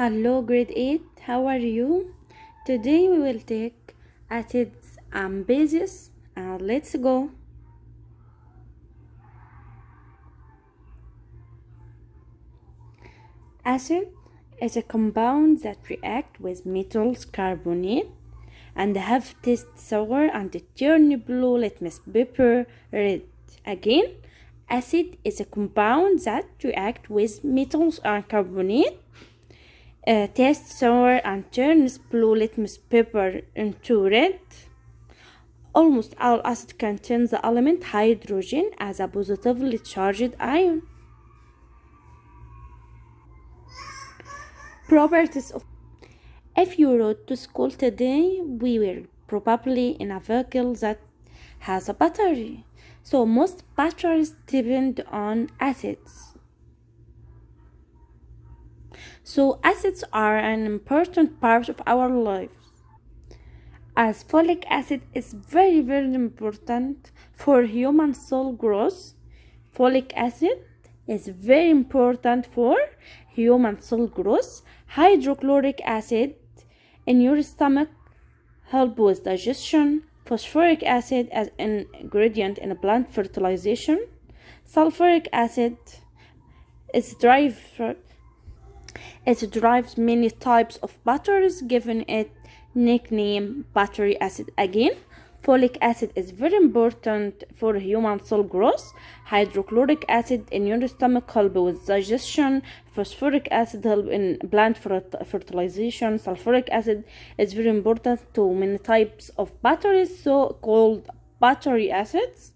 Hello, grade 8. How are you? Today we will take acids and bases. Let's go. Acid is a compound that react with metals carbonate and have taste sour and turn blue litmus paper red. Again, acid is a compound that react with metals and carbonate taste sour and turns blue litmus paper into red. Almost all acid contains the element hydrogen as a positively charged ion. Properties of If you rode to school today, we were probably in a vehicle that has a battery. So most batteries depend on acids. So acids are an important part of our lives. As folic acid is very important for human cell growth. Folic acid is very important for human cell growth. Hydrochloric acid in your stomach help with digestion. Phosphoric acid as an ingredient in plant fertilization. Sulfuric acid is it drives many types of batteries, giving it nickname battery acid. Again, folic acid is very important for human cell growth. Hydrochloric acid in your stomach help with digestion. Phosphoric acid help in plant fertilization. Sulfuric acid is very important to many types of batteries, so called battery acids.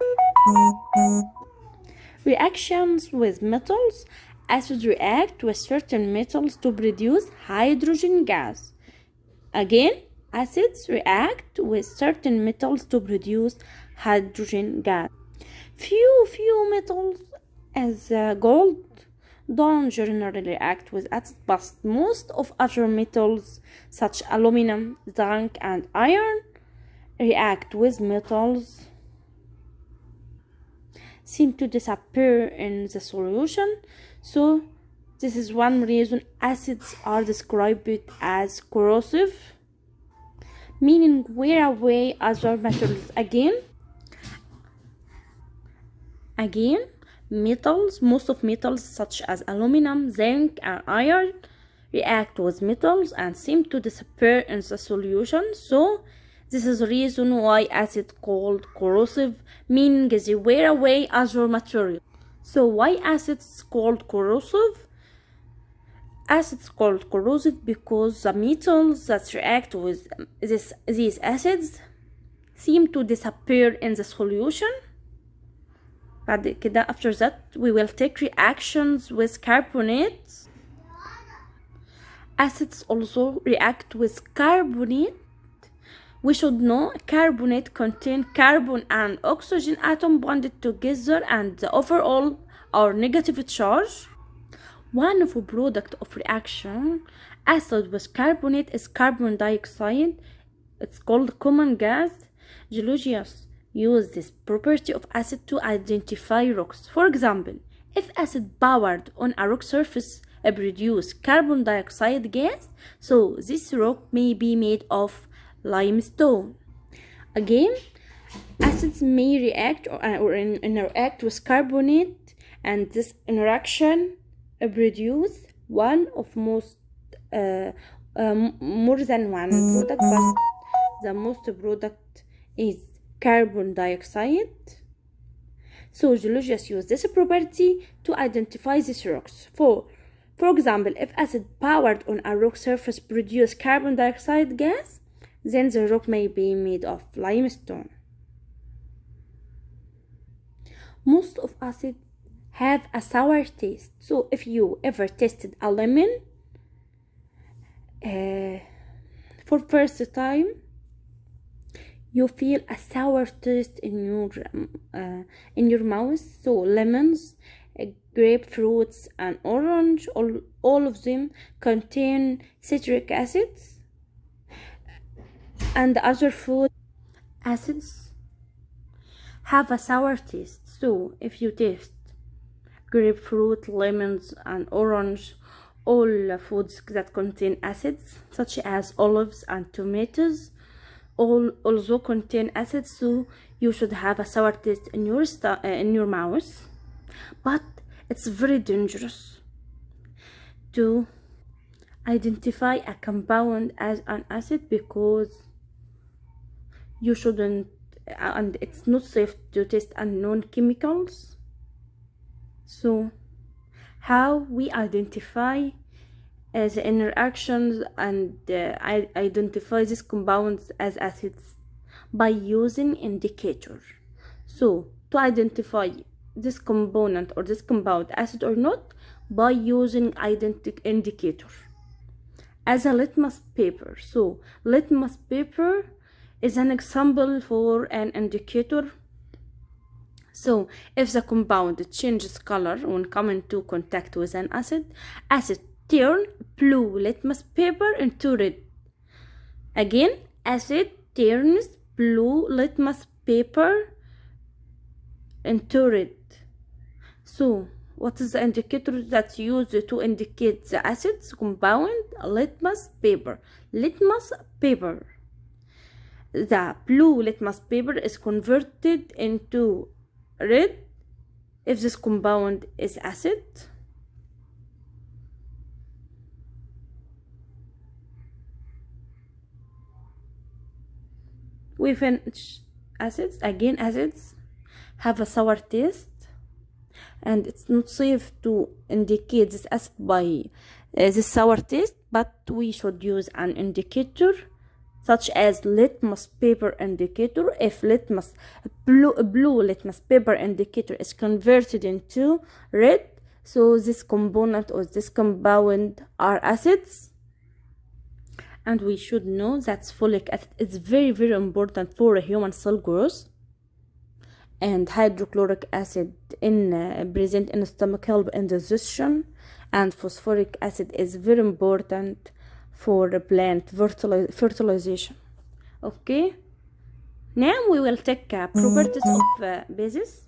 Reactions with metals. Acids react with certain metals to produce hydrogen gas. Again, acids react with certain metals to produce hydrogen gas. Few metals as gold don't generally react with acids, but most of other metals such aluminum, zinc, and iron react with metals seem to disappear in the solution. So this is one reason acids are described as corrosive, meaning wear away other metals. Again, most of metals such as aluminum, zinc, and iron react with metals and seem to disappear in the solution. So this is the reason why acid called corrosive, meaning they wear away other material. So why acids called corrosive? Acids called corrosive because the metals that react with these acids seem to disappear in the solution. بعد كده after that we will take reactions with carbonates. Acids also react with carbonate. We should know carbonate contain carbon and oxygen atom bonded together and the overall are negative charge. One of the product of reaction acid with carbonate is carbon dioxide. It's called common gas. Geologists use this property of acid to identify rocks. For example, if acid powered on a rock surface produce carbon dioxide gas, so this rock may be made of limestone. Again, acids may react or interact with carbonate, and this interaction produce one of most more than one product, but the most product is carbon dioxide. So geologists use this property to identify these rocks. For example, if acid powered on a rock surface produce carbon dioxide gas, then the rock may be made of limestone. Most of acids have a sour taste. So if you ever tasted a lemon for first time, you feel a sour taste in your mouth. So lemons, grapefruits, and orange, all of them contain citric acids. And the other food acids have a sour taste. So if you taste grapefruit, lemons, and orange, all foods that contain acids, such as olives and tomatoes, all also contain acids, so you should have a sour taste in your mouth. But it's very dangerous to identify a compound as an acid, because you shouldn't, and it's not safe to test unknown chemicals. So how we identify the interactions and identify these compounds as acids? By using indicator. So to identify this component or this compound acid or not, by using indicator as a litmus paper. So litmus paper is an example for an indicator. So if the compound changes color when coming to contact with an acid turn blue litmus paper into red. Again, acid turns blue litmus paper into red. So what is the indicator that's used to indicate the acid's compound? Litmus paper. Litmus paper. The blue litmus paper is converted into red if this compound is acid. We finish acids. Again, acids have a sour taste, and it's not safe to indicate this acid by this sour taste, but we should use an indicator such as litmus paper indicator. If blue litmus paper indicator is converted into red, so this component or this compound are acids. And we should know that folic acid is very, very important for human cell growth, and hydrochloric acid present in stomach help in digestion, and phosphoric acid is very important for plant fertilization. Okay, now we will take properties of bases.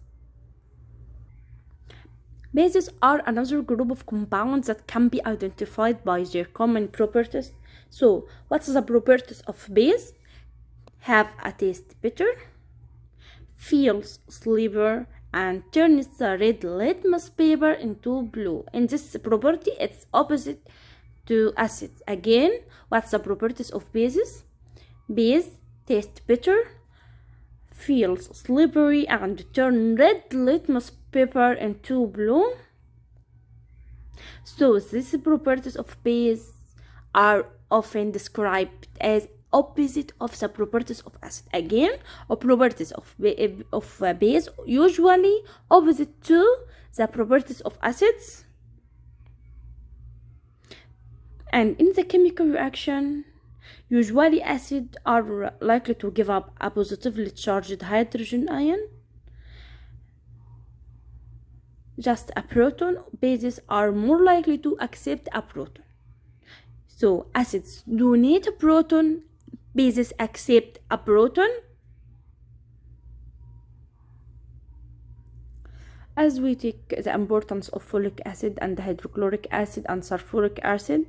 Bases are another group of compounds that can be identified by their common properties. So what's the properties of base? Have a taste bitter, feels sleeper, and turns the red litmus paper into blue. In this property, it's opposite to acid. Again, what's the properties of bases? Base taste bitter, feels slippery, and turn red litmus paper into blue. So these properties of base are often described as opposite of the properties of acid. Again, properties of base usually opposite to the properties of acids. And in the chemical reaction, usually acids are likely to give up a positively charged hydrogen ion, just a proton. Bases are more likely to accept a proton. So acids donate a proton, bases accept a proton. As we take the importance of folic acid and hydrochloric acid and sulfuric acid,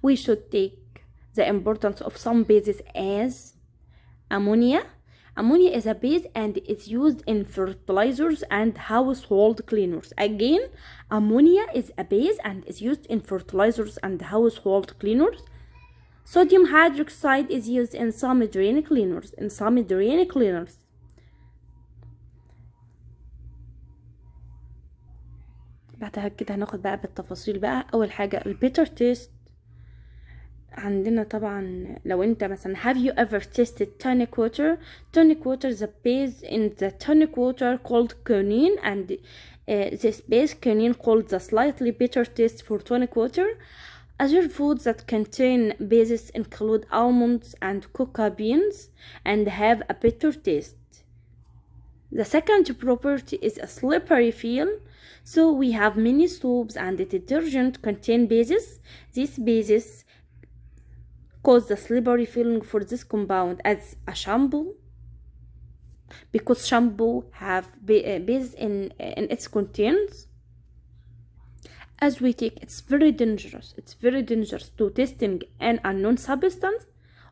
we should take the importance of some bases as ammonia. Ammonia is a base and is used in fertilizers and household cleaners. Again, ammonia is a base and is used in fertilizers and household cleaners. Sodium hydroxide is used in some drain cleaners. بعد كده هناخد بقى بالتفاصيل بقى. اول حاجه البيتر تيست. عندنا طبعا لو انت مثلا have you ever tasted tonic water? Tonic water is a base in the tonic water called quinine, and this base quinine called the slightly bitter taste for tonic water. Other foods that contain bases include almonds and cocoa beans and have a bitter taste. The second property is a slippery feel. So we have many soaps and detergent contain bases. These bases cause the slippery feeling for this compound as a shampoo, because shampoo have bases in its contents. as we take, it's very dangerous. It's very dangerous to testing an unknown substance,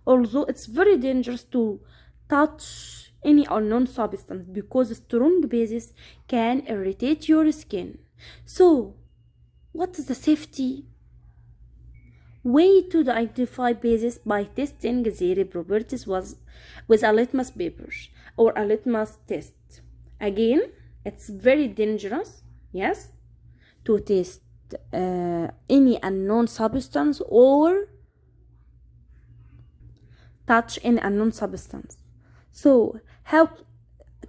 although it's very dangerous to touch any unknown substance because strong bases can irritate your skin. So, what is the safety way to identify bases? By testing their properties with a litmus paper or a litmus test. Again, it's very dangerous, yes, to test any unknown substance or touch any unknown substance. So how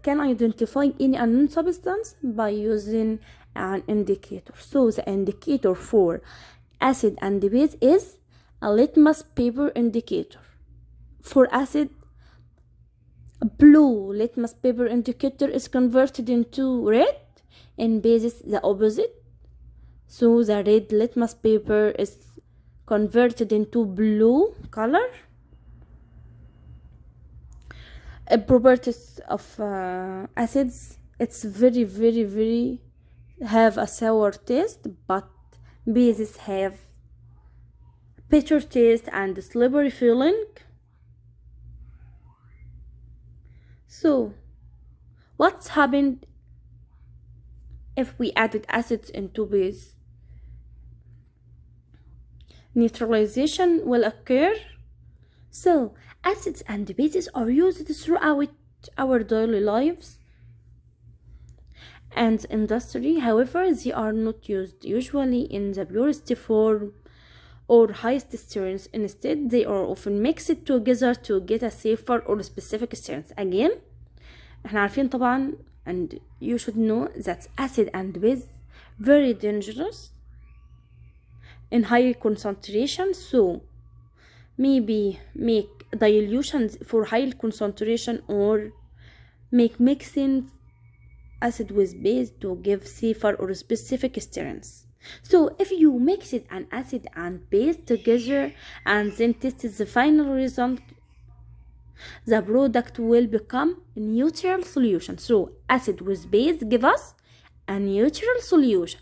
can I identify any unknown substance? By using an indicator. So the indicator for acid and base is a litmus paper indicator. For acid, blue litmus paper indicator is converted into red. In bases, the opposite. So the red litmus paper is converted into blue color. Properties of acids, it's very have a sour taste, but bases have bitter taste and slippery feeling. So what's happened if we added acids into base? Neutralization will occur. So acids and bases are used throughout our daily lives and industry. However, they are not used usually in the purest form or highest strength. Instead, they are often mixed together to get a safer or specific strength. Again, احنا عارفين طبعا, and you should know that acid and base very dangerous in high concentration. So maybe make dilutions for high concentration or make mixing acid with base to give safer or specific strengths. So if you mix it an acid and base together and then test the final result, the product will become a neutral solution. So acid with base give us a neutral solution.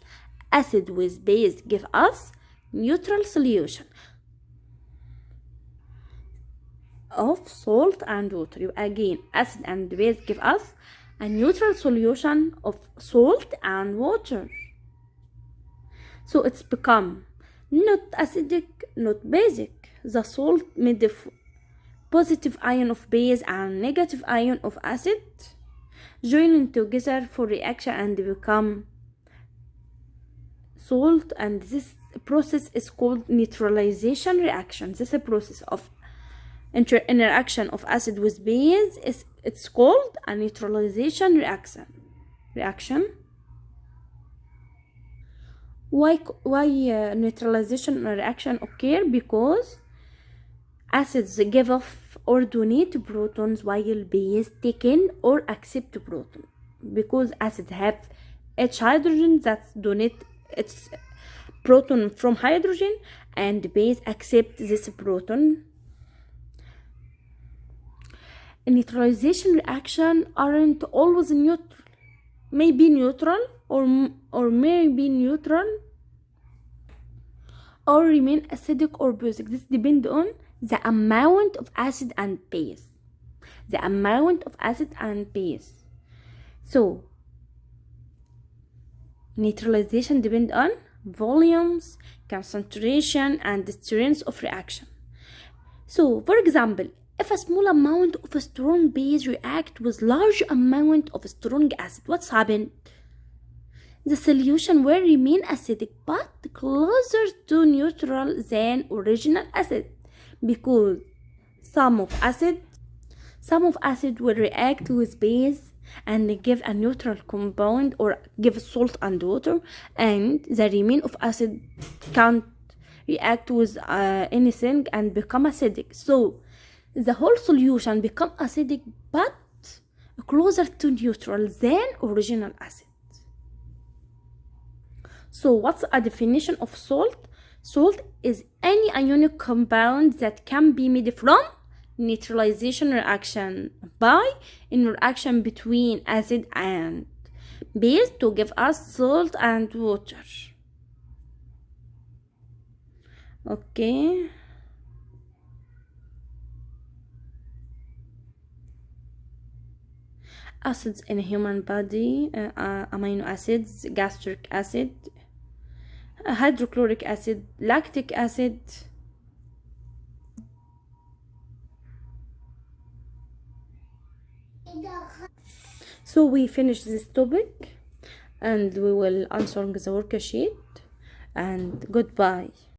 Acid with base give us neutral solution of salt and water. Again, acid and base give us a neutral solution of salt and water. So it's become not acidic, not basic. The salt made the positive ion of base and negative ion of acid joining together for reaction and become salt, and this process is called neutralization reaction. This is a process of interaction of acid with base. It's called a neutralization reaction. Why neutralization reaction occur? Because acids give off or donate protons while base take in or accept proton. Because acid have H hydrogen that donate its proton from hydrogen, and base accept this proton. Neutralization reaction aren't always neutral. May be neutral or may be neutral or remain acidic or basic. This depends on the amount of acid and base. The amount of acid and base. So neutralization depends on volumes, concentration, and the strength of reaction. So for example, if a small amount of a strong base react with large amount of strong acid, what's happened? The solution will remain acidic but closer to neutral than original acid, because some of acid will react with base and give a neutral compound or give salt and water, and the remainder of acid can't react with anything and become acidic. So the whole solution become acidic but closer to neutral than original acid. So what's a definition of salt? Salt is any ionic compound that can be made from neutralization reaction by interaction between acid and base to give us salt and water. Okay. Acids in a human body, amino acids, gastric acid, hydrochloric acid, lactic acid. So we finish this topic and we will answer the worksheet, and goodbye.